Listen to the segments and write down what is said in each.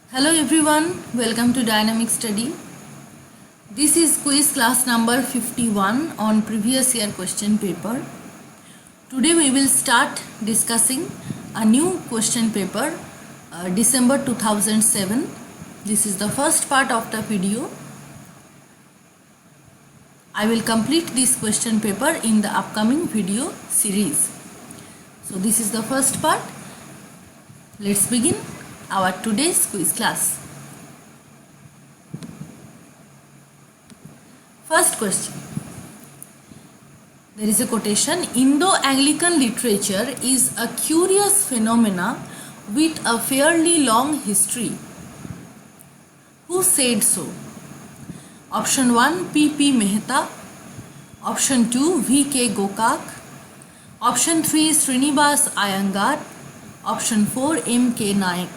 Hello everyone, welcome to Dynamic Study. This is quiz class number 51 on previous year question paper. Today we will start discussing a new question paper, December 2007. This is the first part of the video. I will complete this question paper in the upcoming video series. So this is the first part. Let's begin our today's quiz class. First question. There is a quotation. Indo-Anglican literature is a curious phenomena with a fairly long history. Who said so? Option 1 P.P. Mehta. Option 2 V.K. Gokak. Option 3 Srinivas Iyengar. Option 4 M.K. Naik.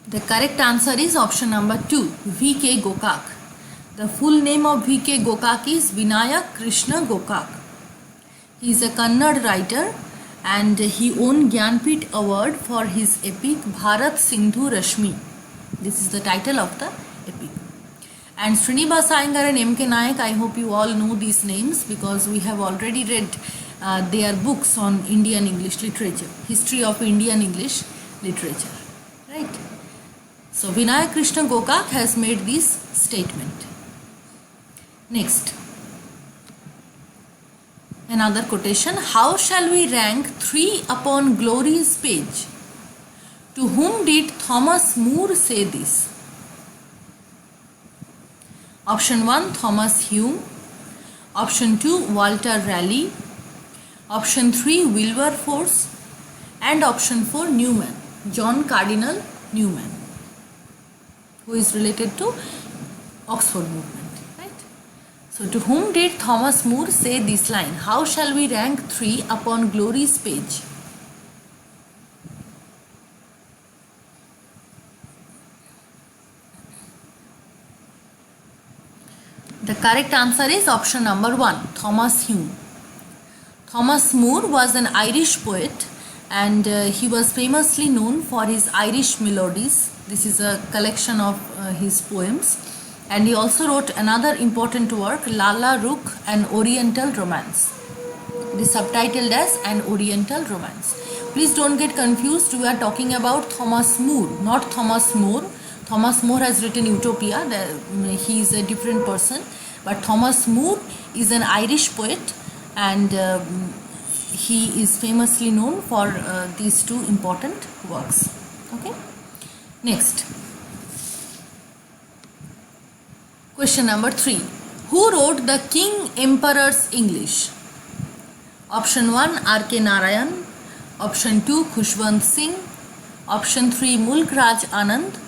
The correct answer is option number 2, V.K. Gokak. The full name of V.K. Gokak is Vinayak Krishna Gokak. He is a Kannada writer and he won Gyanpith Award for his epic Bharat Sindhu Rashmi. This is the title of the epic. And Srinivas Iyengar and M.K. Naik, I hope you all know these names because we have already read their books on Indian English literature, history of Indian English literature, right? So Vinayak Krishna Gokak has made this statement. Next, another quotation. How shall we rank 3 upon glory's page? To whom did Thomas More say this? Option 1 Thomas Hume. Option 2 Walter Raleigh. Option 3 Wilberforce. And option 4 Newman, John Cardinal Newman, who is related to Oxford movement, right? So to whom did Thomas More say this line? How shall we rank 3 upon glory's page? The correct answer is option number 1, Thomas Hume. Thomas More was an Irish poet and he was famously known for his Irish melodies. This is a collection of his poems, and he also wrote another important work, Lalla Rookh, An Oriental Romance. It is subtitled as An Oriental Romance. Please don't get confused, we are talking about Thomas More, not Thomas More. Thomas More has written Utopia, he is a different person, but Thomas More is an Irish poet and he is famously known for these two important works. Okay. Next, question number 3. Who wrote the King Emperor's English? Option 1 R.K. Narayan. Option 2 Khushwant Singh. Option 3 Mulk Raj Anand.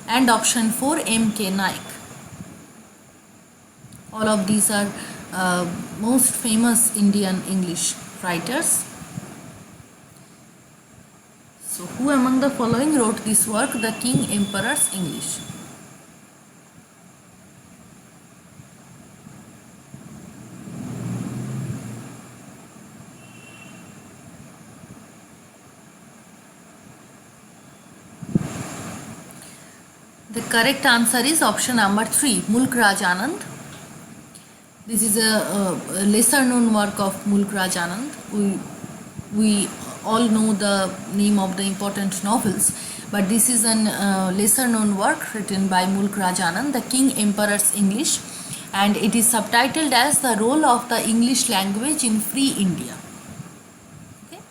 And option 4 M.K. Naik. All of these are most famous Indian English writers. So, who among the following wrote this work, The King Emperor's English? The correct answer is option number 3, Mulk Raj Anand. This is a lesser known work of Mulk Raj Anand. We all know the name of the important novels, but this is a lesser known work written by Mulk Raj Anand, The King Emperor's English, and it is subtitled as The Role of the English Language in Free India. Okay.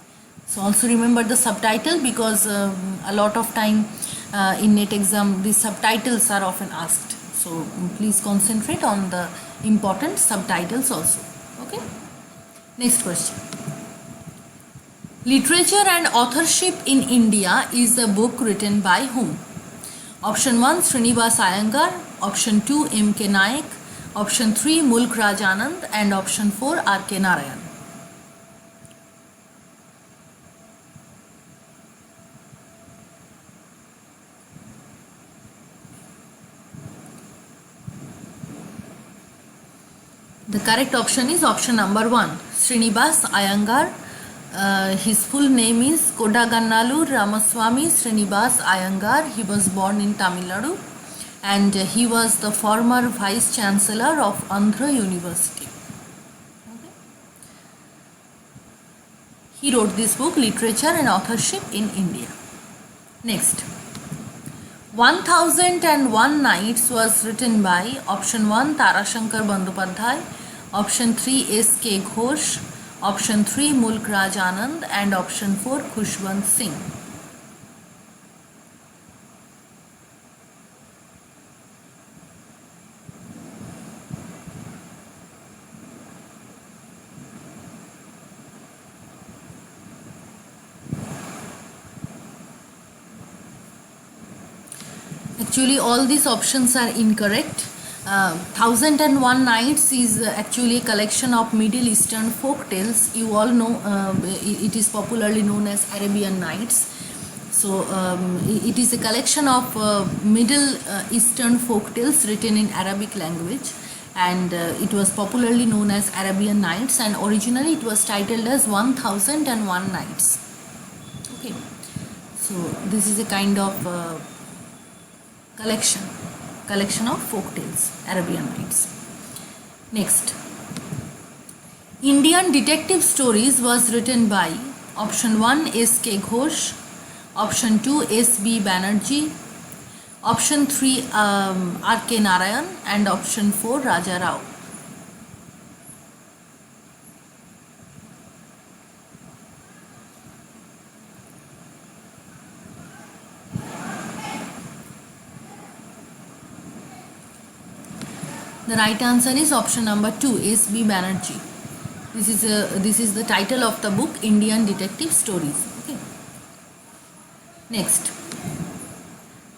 So also remember the subtitle because a lot of time in NET exam these subtitles are often asked. So please concentrate on the important subtitles also. Okay. Next question. Literature and Authorship in India is the book written by whom? Option 1 Srinivas Iyengar, option 2 M.K. Naik, option 3 Mulk Raj Anand, and option 4 R.K. Narayan. The correct option is option number 1, Srinivas Iyengar. His full name is Kodagannalur Ramaswamy Srinivas Iyengar. He was born in Tamil Nadu and he was the former Vice Chancellor of Andhra University. Okay. He wrote this book, Literature and Authorship in India. Next. 1001 Nights was written by option 1, Tarashankar Bandyopadhyay, option 3, S.K. Ghosh, option 3, Mulk Raj Anand, and option 4, Khushwant Singh. Actually, all these options are incorrect. 1001 Nights is actually a collection of Middle Eastern folk tales. You all know it is popularly known as Arabian Nights. So it is a collection of Middle Eastern folk tales written in Arabic language, and it was popularly known as Arabian Nights, and originally it was titled as 1001 Nights. Okay, so this is a kind of collection of folk tales, Arabian Nights. Next, Indian Detective Stories was written by option 1, S.K. Ghosh, option 2, S.B. Banerjee, option 3, R.K. Narayan, and option 4, Raja Rao. The right answer is option number 2, S.B. Banerjee. This is the title of the book, Indian Detective Stories. Okay. Next,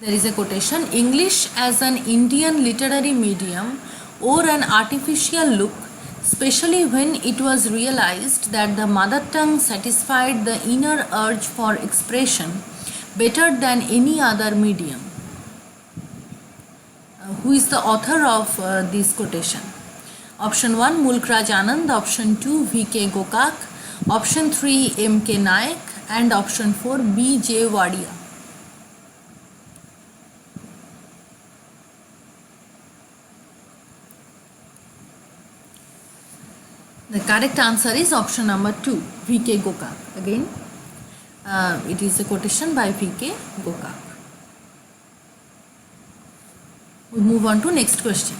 there is a quotation: English as an Indian literary medium wore an artificial look, especially when it was realized that the mother tongue satisfied the inner urge for expression better than any other medium. Who is the author of this quotation? Option 1, Mulk Raj Anand, option 2, V.K. Gokak, option 3, M.K. Nayak, and option 4, B.J. Wadia. The correct answer is option number 2, V.K. Gokak. Again, it is a quotation by V.K. Gokak. We move on to next question.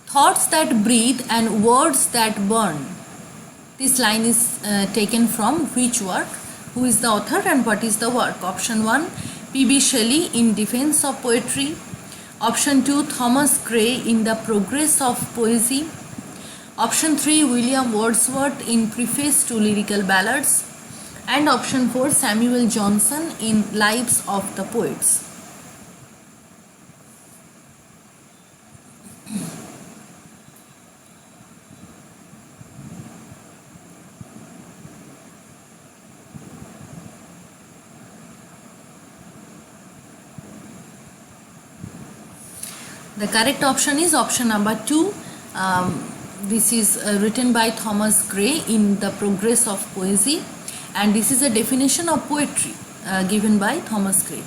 Thoughts that breathe and words that burn. This line is taken from which work? Who is the author and what is the work? Option 1, P.B. Shelley in Defense of Poetry. Option 2, Thomas Gray in The Progress of Poesy. Option 3, William Wordsworth in Preface to Lyrical Ballads. And option 4, Samuel Johnson in Lives of the Poets. The correct option is option number 2. This is written by Thomas Gray in The Progress of Poesy, and this is a definition of poetry given by Thomas Gray.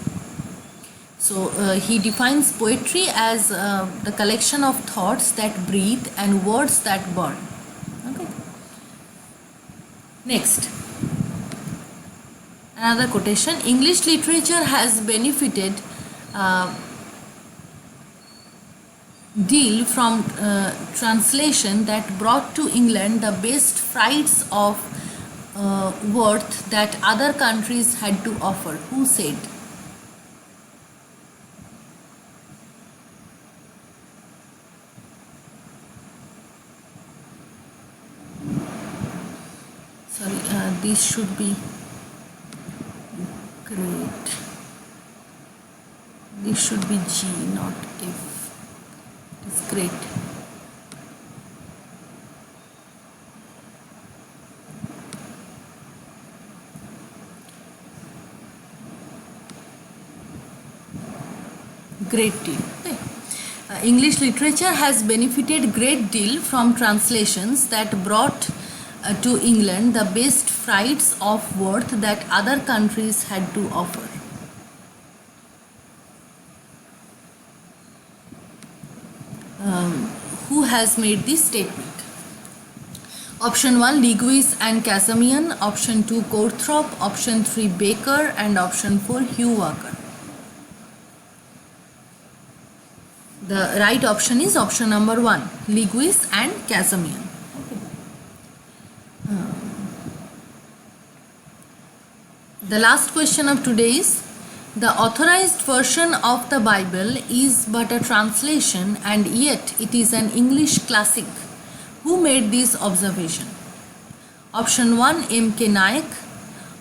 So he defines poetry as the collection of thoughts that breathe and words that burn. Okay. Next, another quotation: English literature has benefited deal from translation that brought to England the best frights of worth that other countries had to offer. Who said? Sorry, this should be great. This should be G, not F. It's great. Great deal. Okay. English literature has benefited great deal from translations that brought to England the best frights of worth that other countries had to offer. Who has made this statement? Option 1 Lewis and Casamian, option 2 Courthrop, option 3 Baker, and option 4 Hugh Walker. The right option is option number 1, Lewis and Casamian. The last question of today is, the authorized version of the Bible is but a translation and yet it is an English classic. Who made this observation? Option 1 M.K. Nayak,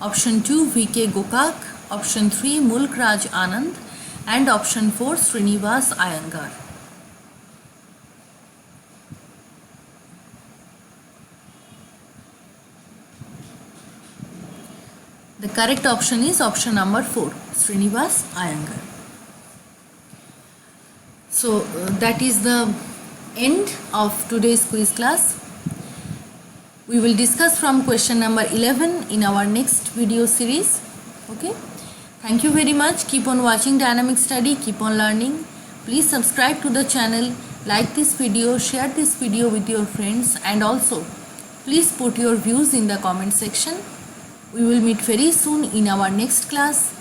option 2 V.K. Gokak, option 3 Mulk Raj Anand, and option 4 Srinivas Iyengar. The correct option is option number 4, Srinivas Iyengar. So that is the end of today's quiz class. We will discuss from question number 11 in our next video series. Okay. Thank you very much. Keep on watching Dynamic Study. Keep on learning. Please subscribe to the channel, like this video, share this video with your friends, and also please put your views in the comment section. We will meet very soon in our next class.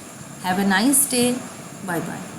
Have a nice day. Bye bye.